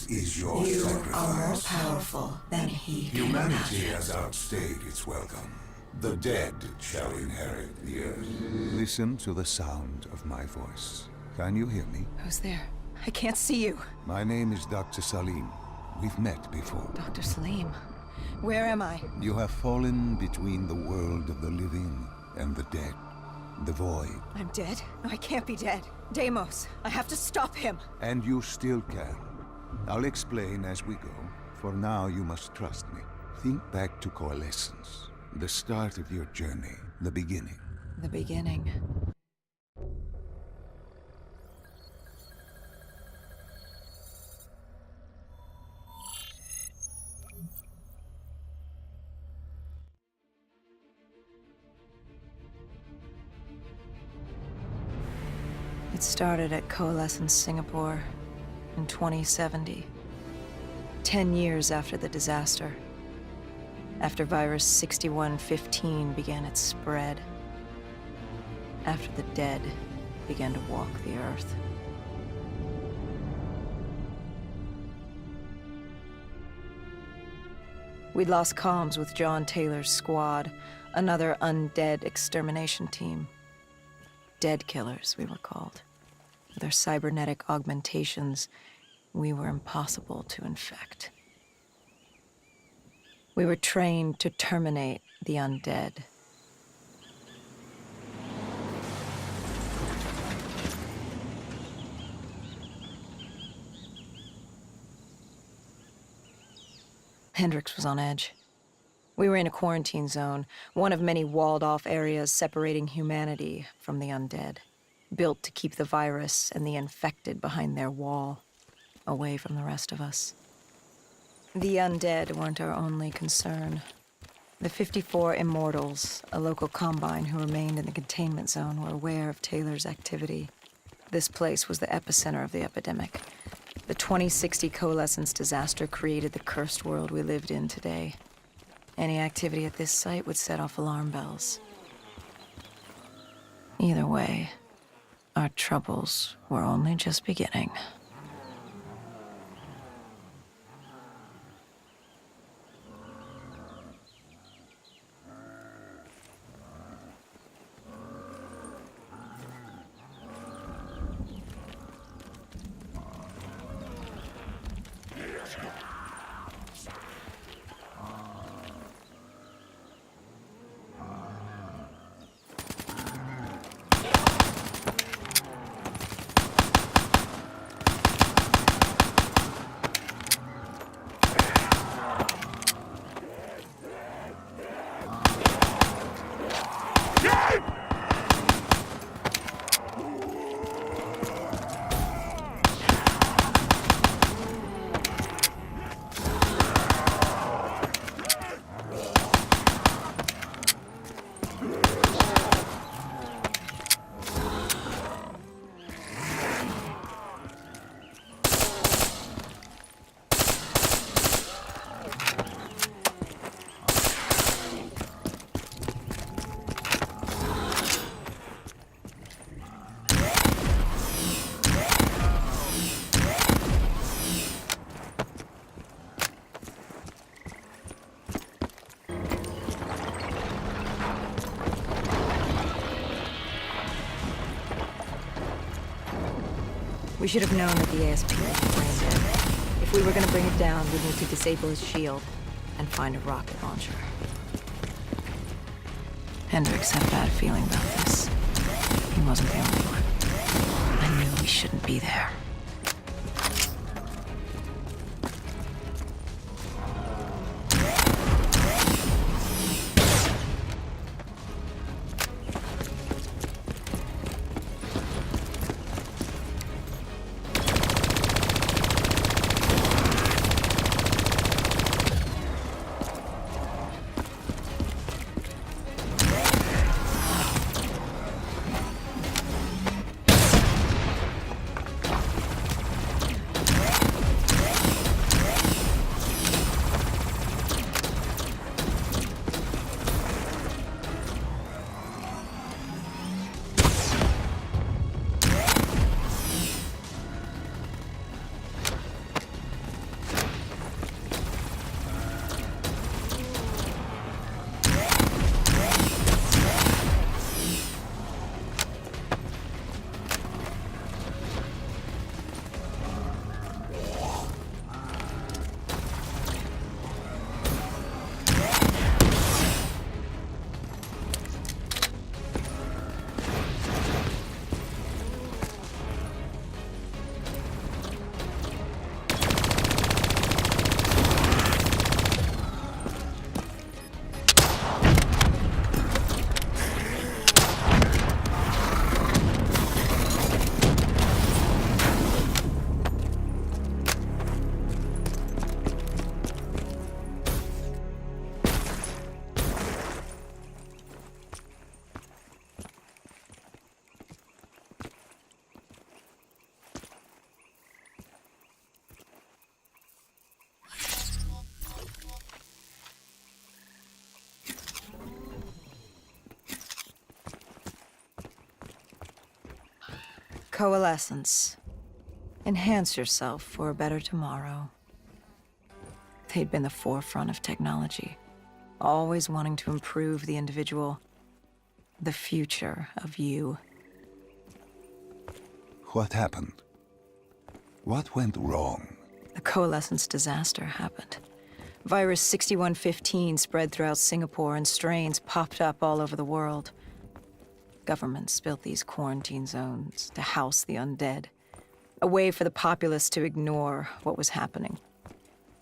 This is your You sacrifice. are more powerful than he can Humanity imagine. has outstayed its welcome. The dead shall inherit the earth. Listen to the sound of my voice. Can you hear me? Who's there? I can't see you. My name is Dr. Salim. We've met before. Dr. Salim. Where am I? You have fallen between the world of the living and the dead. The void. I'm dead? No, I can't be dead. Deimos, I have to stop him. And you still can. I'll explain as we go. For now, you must trust me. Think back to Coalescence. The start of your journey. The beginning. The beginning. It started at Coalescence Singapore in 2070. 10 years after the disaster. After Virus 6115 began its spread. After the dead began to walk the Earth. We'd lost comms with John Taylor's squad, another undead extermination team. Dead killers, we were called. With our cybernetic augmentations, we were impossible to infect. We were trained to terminate the undead. Hendricks was on edge. We were in a quarantine zone, one of many walled-off areas separating humanity from the undead, built to keep the virus and the infected behind their wall, away from the rest of us. The undead weren't our only concern. The 54 Immortals, a local combine who remained in the containment zone, were aware of Taylor's activity. This place was the epicenter of the epidemic. The 2060 Coalescence disaster created the cursed world we lived in today. Any activity at this site would set off alarm bells. Either way, our troubles were only just beginning. We should have known that the ASP was brain dead. If we were going to bring it down, we'd need to disable his shield and find a rocket launcher. Hendricks had a bad feeling about this. He wasn't the only one. I knew we shouldn't be there. Coalescence. Enhance yourself for a better tomorrow. They'd been the forefront of technology, always wanting to improve the individual, the future of you. What happened? What went wrong? The Coalescence disaster happened. Virus 6115 spread throughout Singapore and strains popped up all over the world. Governments built these quarantine zones to house the undead, a way for the populace to ignore what was happening.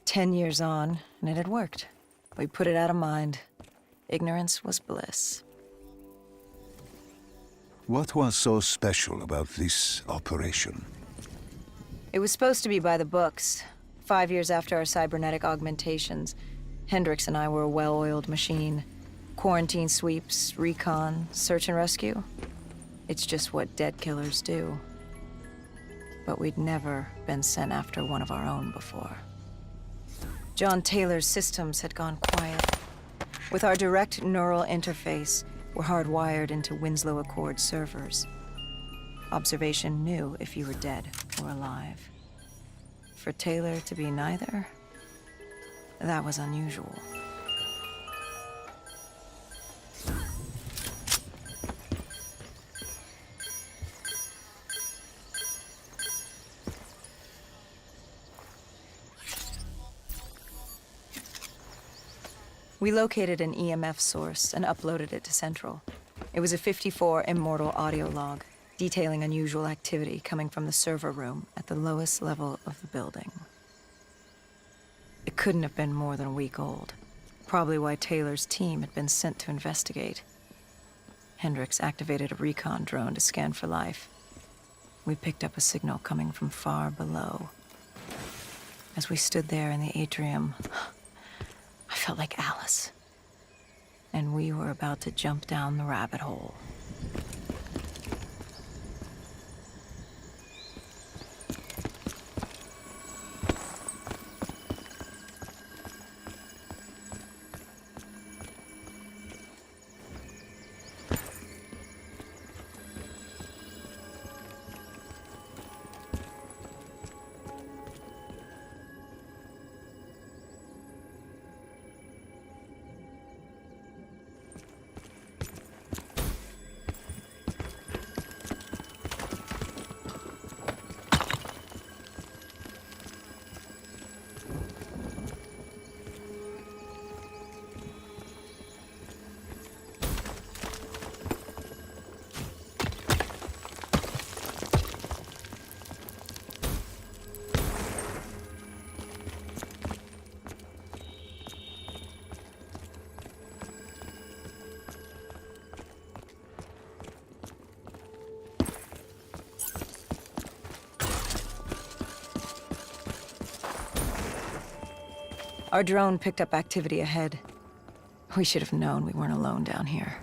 10 years on, and it had worked. We put it out of mind. Ignorance was bliss. What was so special about this operation? It was supposed to be by the books. 5 years after our cybernetic augmentations, Hendricks and I were a well-oiled machine. Quarantine sweeps, recon, search and rescue. It's just what dead killers do. But we'd never been sent after one of our own before. John Taylor's systems had gone quiet. With our direct neural interface, we're hardwired into Winslow Accord servers. Observation knew if you were dead or alive. For Taylor to be neither, that was unusual. We located an EMF source and uploaded it to Central. It was a 54 Immortal audio log, detailing unusual activity coming from the server room at the lowest level of the building. It couldn't have been more than a week old, probably why Taylor's team had been sent to investigate. Hendricks activated a recon drone to scan for life. We picked up a signal coming from far below. As we stood there in the atrium, I felt like Alice. And we were about to jump down the rabbit hole. Our drone picked up activity ahead. We should have known we weren't alone down here.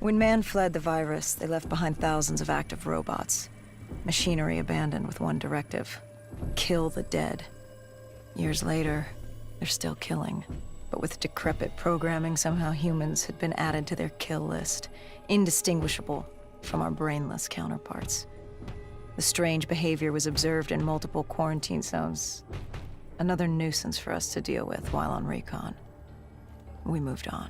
When man fled the virus, they left behind thousands of active robots. Machinery abandoned with one directive: kill the dead. Years later, they're still killing. But with decrepit programming, somehow humans had been added to their kill list, indistinguishable from our brainless counterparts. The strange behavior was observed in multiple quarantine zones. Another nuisance for us to deal with while on recon. We moved on.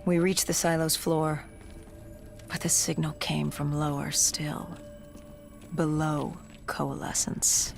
We reached the silo's floor, but the signal came from lower still, below Coalescence.